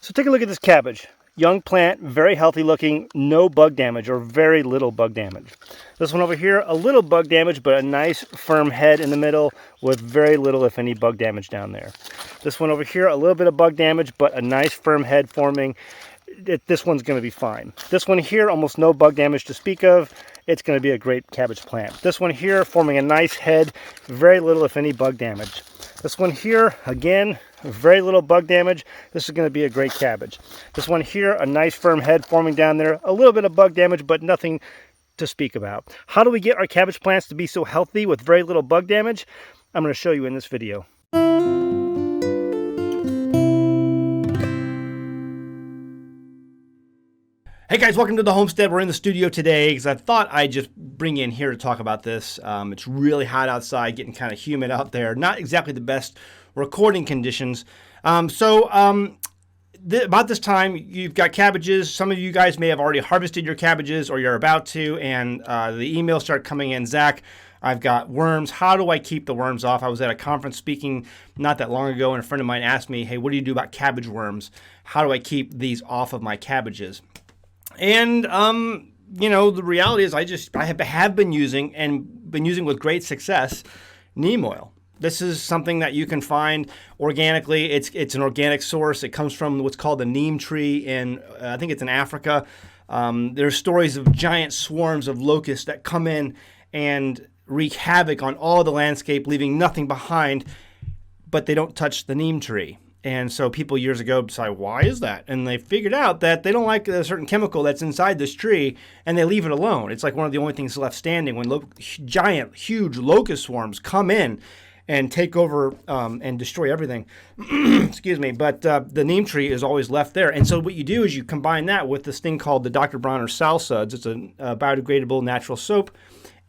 So take a look at this cabbage. Young plant, very healthy looking, no bug damage or very little bug damage. This one over here, a little bug damage, but a nice firm head in the middle with very little, if any, bug damage down there. This one over here, a little bit of bug damage, but a nice firm head forming. This one's going to be fine. This one here, almost no bug damage to speak of. It's going to be a great cabbage plant. This one here, forming a nice head, very little, if any, bug damage. This one here, again, very little bug damage. This is going to be a great cabbage. This one here, a nice firm head forming down there. A little bit of bug damage, but nothing to speak about. How do we get our cabbage plants to be so healthy with very little bug damage? I'm going to show you in this video. Hey guys, welcome to the homestead. We're in the studio today because I thought I'd just bring you in here to talk about this. It's really hot outside, getting kind of humid out there. Not exactly the best recording conditions. About this time, you've got cabbages. Some of you guys may have already harvested your cabbages or you're about to, and the emails start coming in. Zach, I've got worms. How do I keep the worms off? I was at a conference speaking not that long ago, and a friend of mine asked me, hey, what do you do about cabbage worms? How do I keep these off of my cabbages? And, the reality is I have been using with great success neem oil. This is something that you can find organically. It's an organic source. It comes from what's called the neem tree I think it's in Africa. There's stories of giant swarms of locusts that come in and wreak havoc on all the landscape, leaving nothing behind, but they don't touch the neem tree. And so people years ago decided, why is that? And they figured out that they don't like a certain chemical that's inside this tree, and they leave it alone. It's like one of the only things left standing when giant, huge locust swarms come in and take over and destroy everything. Excuse me. But the neem tree is always left there. And so what you do is you combine that with this thing called the Dr. Bronner Sal Suds. It's a biodegradable natural soap.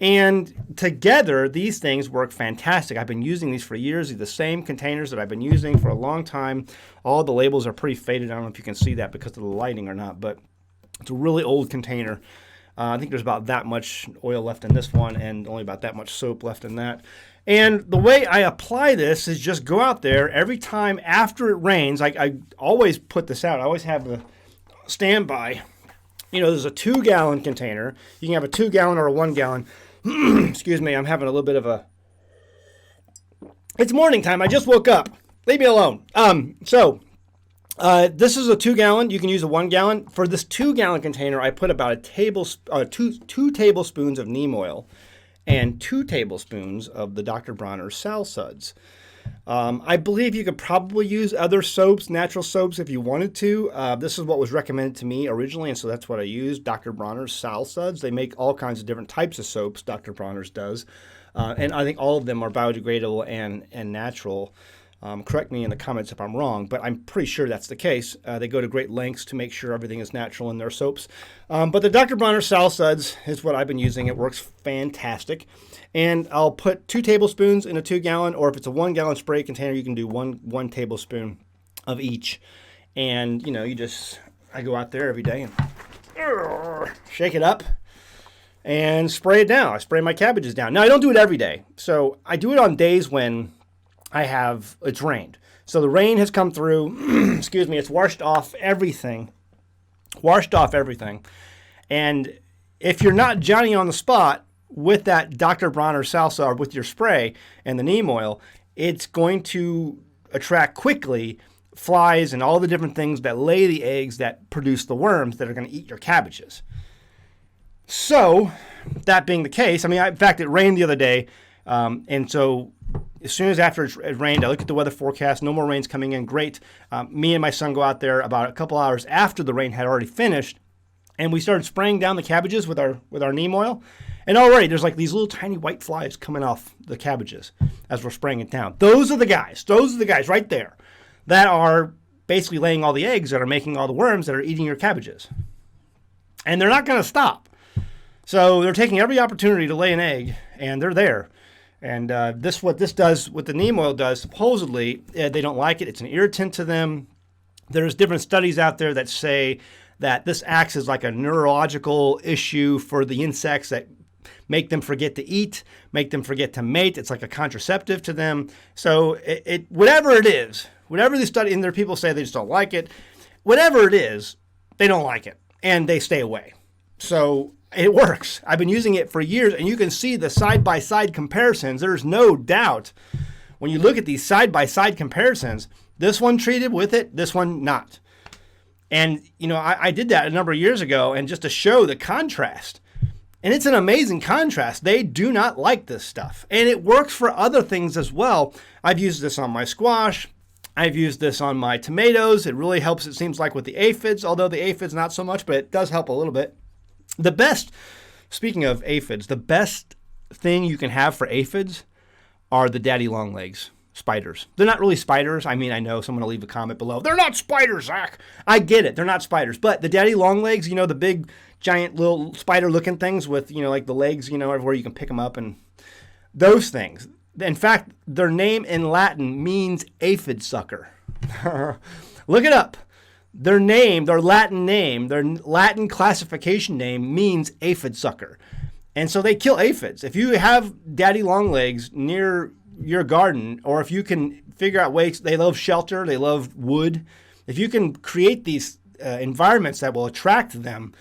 And together, these things work fantastic. I've been using these for years. They're the same containers that I've been using for a long time. All the labels are pretty faded. I don't know if you can see that because of the lighting or not, but it's a really old container. I think there's about that much oil left in this one and only about that much soap left in that. And the way I apply this is just go out there every time after it rains. I always put this out. I always have a standby. There's a 2-gallon container. You can have a 2-gallon or a 1-gallon. Excuse me, I'm having a little bit of a... It's morning time. I just woke up. Leave me alone. This is a 2-gallon. You can use a 1-gallon. For this 2-gallon container, I put about two tablespoons of neem oil and 2 tablespoons of the Dr. Bronner Sal Suds. I believe you could probably use other soaps, natural soaps, if you wanted to. This is what was recommended to me originally, and so that's what I used, Dr. Bronner's Sal Suds. They make all kinds of different types of soaps, Dr. Bronner's does, and I think all of them are biodegradable and natural. Correct me in the comments if I'm wrong, but I'm pretty sure that's the case. They go to great lengths to make sure everything is natural in their soaps. But the Dr. Bronner Sal Suds is what I've been using. It works fantastic. And I'll put 2 tablespoons in a 2-gallon, or if it's a 1-gallon spray container, you can do one tablespoon of each. And, I go out there every day and shake it up and spray it down. I spray my cabbages down. Now, I don't do it every day. So I do it on days when it's rained. So the rain has come through, excuse me, it's washed off everything. And if you're not Johnny on the spot with that Dr. Bronner salsa or with your spray and the neem oil, it's going to attract quickly flies and all the different things that lay the eggs that produce the worms that are going to eat your cabbages. So that being the case, in fact, it rained the other day. And so as soon as after it rained, I looked at the weather forecast, no more rain's coming in, great. Me and my son go out there about a couple hours after the rain had already finished, and we started spraying down the cabbages with our neem oil. And already there's like these little tiny white flies coming off the cabbages as we're spraying it down. Those are the guys right there that are basically laying all the eggs that are making all the worms that are eating your cabbages. And they're not going to stop. So they're taking every opportunity to lay an egg, and they're there. And what the neem oil does, supposedly, they don't like it. It's an irritant to them. There's different studies out there that say that this acts as like a neurological issue for the insects that make them forget to eat, make them forget to mate. It's like a contraceptive to them. So whatever it is, whatever the study, and there are people say they just don't like it. whatever it is, they don't like it and they stay away. So it works. I've been using it for years, and you can see the side-by-side comparisons. There's no doubt when you look at these side-by-side comparisons, this one treated with it, this one not. And, I did that a number of years ago, and just to show the contrast. And it's an amazing contrast. They do not like this stuff. And it works for other things as well. I've used this on my squash. I've used this on my tomatoes. It really helps, it seems like, with the aphids, although the aphids not so much, but it does help a little bit. Speaking of aphids, the best thing you can have for aphids are the daddy longlegs spiders. They're not really spiders. I mean, I know someone will leave a comment below. They're not spiders, Zach. I get it. They're not spiders. But the daddy longlegs, the big, giant little spider-looking things with, like the legs, everywhere you can pick them up, and those things. In fact, their name in Latin means aphid sucker. Look it up. Their Latin name, their Latin classification name means aphid sucker. And so they kill aphids. If you have daddy longlegs near your garden, or if you can figure out ways, they love shelter, they love wood. If you can create these environments that will attract them,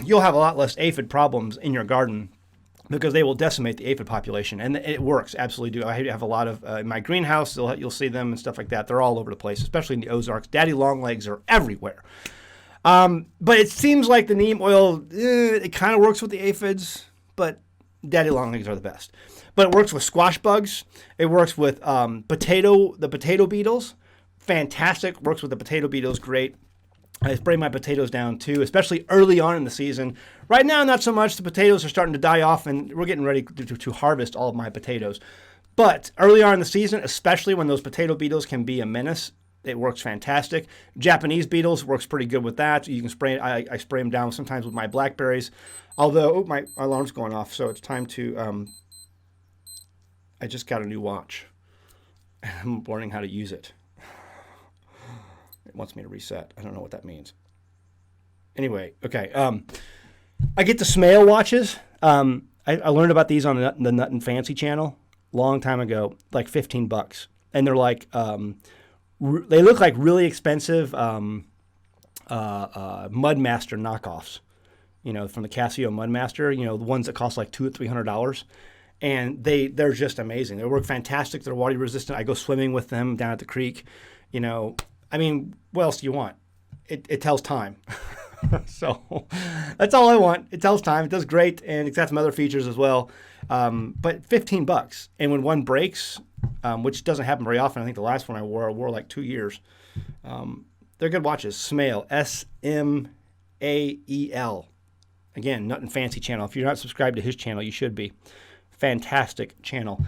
you'll have a lot less aphid problems in your garden, because they will decimate the aphid population. And it works, absolutely do. I have a lot of, in my greenhouse, you'll see them and stuff like that. They're all over the place, especially in the Ozarks. Daddy longlegs are everywhere. But it seems like the neem oil, it kind of works with the aphids, but daddy longlegs are the best. But it works with squash bugs. It works with the potato beetles. Fantastic. Works with the potato beetles, great. I spray my potatoes down too, especially early on in the season. Right now, not so much. The potatoes are starting to die off, and we're getting ready to harvest all of my potatoes. But early on in the season, especially when those potato beetles can be a menace, it works fantastic. Japanese beetles works pretty good with that. You can spray. I spray them down sometimes with my blackberries. Although my alarm's going off, so it's time to. I just got a new watch. I'm learning how to use it. It wants me to reset. I don't know what that means. Anyway, okay. I get the Smale watches. I learned about these on the Nut and Fancy channel a long time ago, like $15. And they're like, they look like really expensive Mudmaster knockoffs, from the Casio Mudmaster, the ones that cost like $200 or $300. And they're just amazing. They work fantastic. They're water resistant. I go swimming with them down at the creek. I mean, what else do you want? It tells time. So that's all I want. It tells time. It does great, and it's got some other features as well. But $15. And when one breaks, which doesn't happen very often, I think the last one I wore like 2 years. They're good watches. Smale, Smael. Again, Nut and Fancy channel. If you're not subscribed to his channel, you should be. Fantastic channel.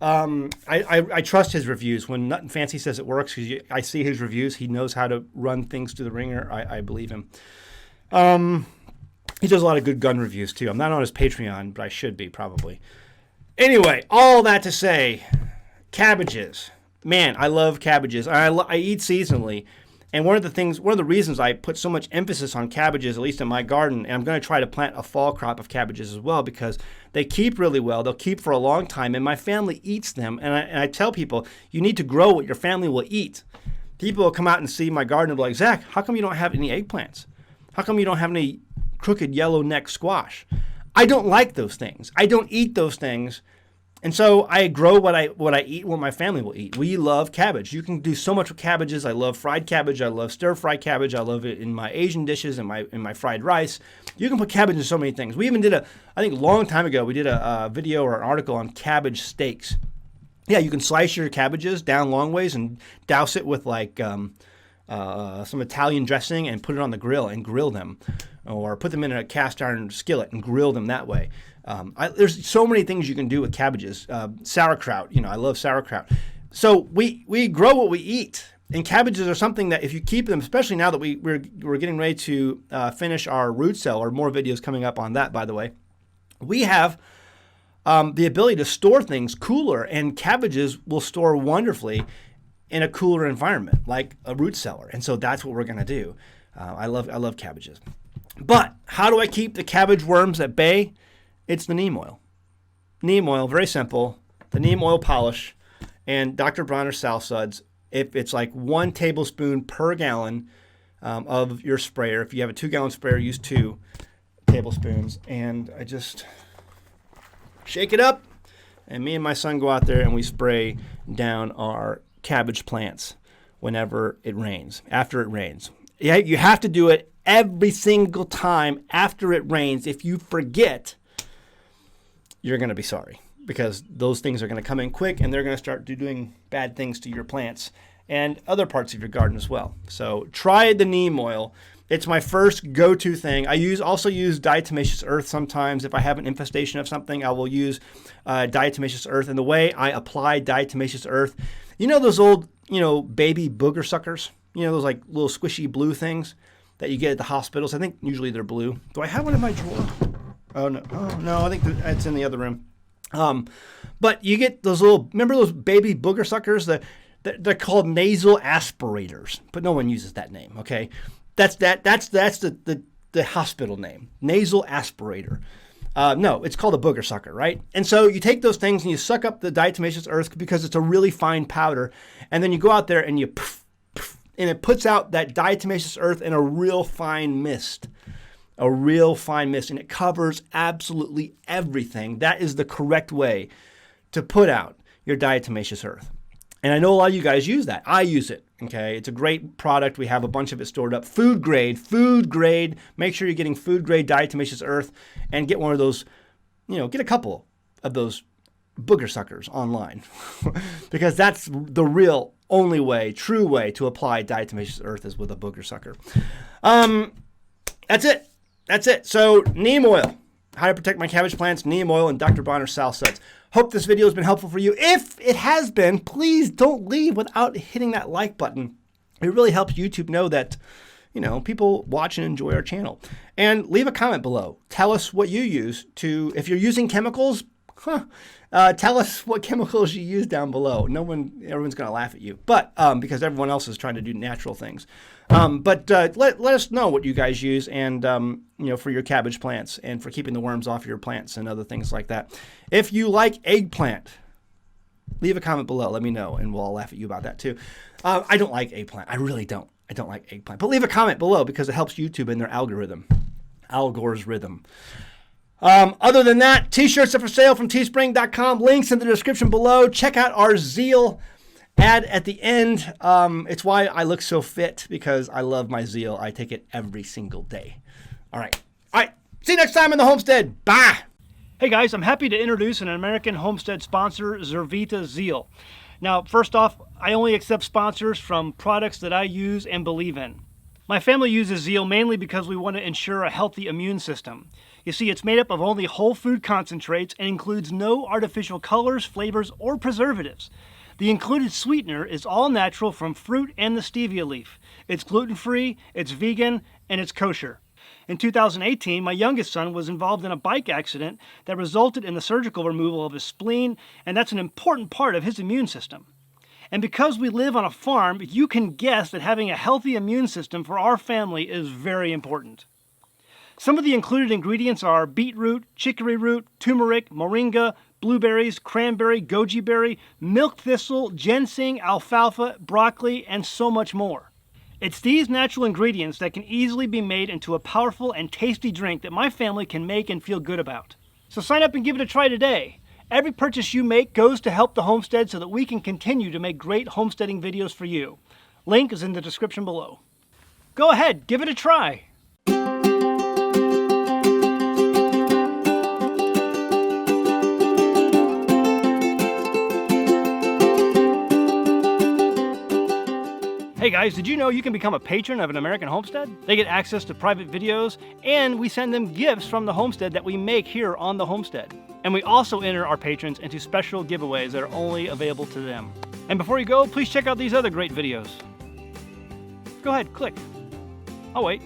I trust his reviews. When Nut and Fancy says it works, because I see his reviews, he knows how to run things to the ringer. I believe him. He does a lot of good gun reviews too. I'm not on his Patreon, but I should be probably. Anyway, all that to say, cabbages. Man, I love cabbages. I eat seasonally. And one of the reasons I put so much emphasis on cabbages, at least in my garden, and I'm going to try to plant a fall crop of cabbages as well, because they keep really well. They'll keep for a long time, and my family eats them. And I tell people, you need to grow what your family will eat. People will come out and see my garden and be like, Zach, how come you don't have any eggplants? How come you don't have any crooked yellow neck squash? I don't like those things. I don't eat those things. And so I grow what I eat, what my family will eat. We love cabbage. You can do so much with cabbages. I love fried cabbage. I love stir-fried cabbage. I love it in my Asian dishes and in my fried rice. You can put cabbage in so many things. We even did I think a long time ago, we did a video or an article on cabbage steaks. Yeah, you can slice your cabbages down long ways and douse it with like some Italian dressing and put it on the grill and grill them. Or put them in a cast iron skillet and grill them that way. There's so many things you can do with cabbages. Sauerkraut, I love sauerkraut. So we grow what we eat. And cabbages are something that if you keep them, especially now that we're getting ready to finish our root cell, or more videos coming up on that, by the way, we have the ability to store things cooler, and cabbages will store wonderfully in a cooler environment, like a root cellar. And so that's what we're going to do. I love cabbages. But how do I keep the cabbage worms at bay? It's the neem oil. Neem oil, very simple. The neem oil polish and Dr. Bronner South Suds. If it's like 1 tablespoon per gallon, of your sprayer. If you have a 2-gallon sprayer, use 2 tablespoons. And I just shake it up, and me and my son go out there and we spray down our cabbage plants whenever it rains, after it rains. Yeah, you have to do it every single time after it rains. If you forget, you're going to be sorry, because those things are going to come in quick and they're going to start doing bad things to your plants and other parts of your garden as well. So try the neem oil. It's my first go-to thing. I also use diatomaceous earth sometimes. If I have an infestation of something, I will use diatomaceous earth. And the way I apply diatomaceous earth, you know those old, baby booger suckers? You know, those like little squishy blue things that you get at the hospitals? I think usually they're blue. Do I have one in my drawer? Oh, no, I think it's in the other room. But you get those remember those baby booger suckers? They're called nasal aspirators, but no one uses that name, okay? That's the hospital name, nasal aspirator. No, it's called a booger sucker, right? And so you take those things and you suck up the diatomaceous earth because it's a really fine powder, and then you go out there and you and it puts out that diatomaceous earth in a real fine mist. And it covers absolutely everything. That is the correct way to put out your diatomaceous earth. And I know a lot of you guys use that. I use it, okay? It's a great product. We have a bunch of it stored up. Food grade. Make sure you're getting food grade diatomaceous earth and get one of those, get a couple of those booger suckers online because that's the real only way, true way to apply diatomaceous earth is with a booger sucker. That's it. So neem oil, how to protect my cabbage plants, neem oil, and Dr. Bronner South Suds. Hope this video has been helpful for you. If it has been, please don't leave without hitting that like button. It really helps YouTube know that, people watch and enjoy our channel. And leave a comment below. Tell us what you use if you're using chemicals, tell us what chemicals you use down below. Everyone's going to laugh at you, but because everyone else is trying to do natural things. But let us know what you guys use and, for your cabbage plants and for keeping the worms off your plants and other things like that. If you like eggplant, leave a comment below. Let me know, and we'll all laugh at you about that too. I don't like eggplant. I really don't. I don't like eggplant. But leave a comment below because it helps YouTube in their algorithm. Al Gore's rhythm. Other than that, t-shirts are for sale from teespring.com. Links in the description below. Check out our Zeal ad at the end. It's why I look so fit, because I love my Zeal. I take it every single day. All right. See you next time in the homestead. Bye. Hey guys, I'm happy to introduce an American Homestead sponsor, Zurvita Zeal. Now, first off, I only accept sponsors from products that I use and believe in. My family uses Zeal mainly because we want to ensure a healthy immune system. You see, it's made up of only whole food concentrates and includes no artificial colors, flavors, or preservatives. The included sweetener is all natural from fruit and the stevia leaf. It's gluten-free, it's vegan, and it's kosher. In 2018, my youngest son was involved in a bike accident that resulted in the surgical removal of his spleen, and that's an important part of his immune system. And because we live on a farm, you can guess that having a healthy immune system for our family is very important. Some of the included ingredients are beetroot, chicory root, turmeric, moringa, blueberries, cranberry, goji berry, milk thistle, ginseng, alfalfa, broccoli, and so much more. It's these natural ingredients that can easily be made into a powerful and tasty drink that my family can make and feel good about. So sign up and give it a try today. Every purchase you make goes to help the homestead so that we can continue to make great homesteading videos for you. Link is in the description below. Go ahead, give it a try. Hey guys, did you know you can become a patron of an American Homestead? They get access to private videos, and we send them gifts from the homestead that we make here on the homestead. And we also enter our patrons into special giveaways that are only available to them. And before you go, please check out these other great videos. Go ahead, click. Oh wait.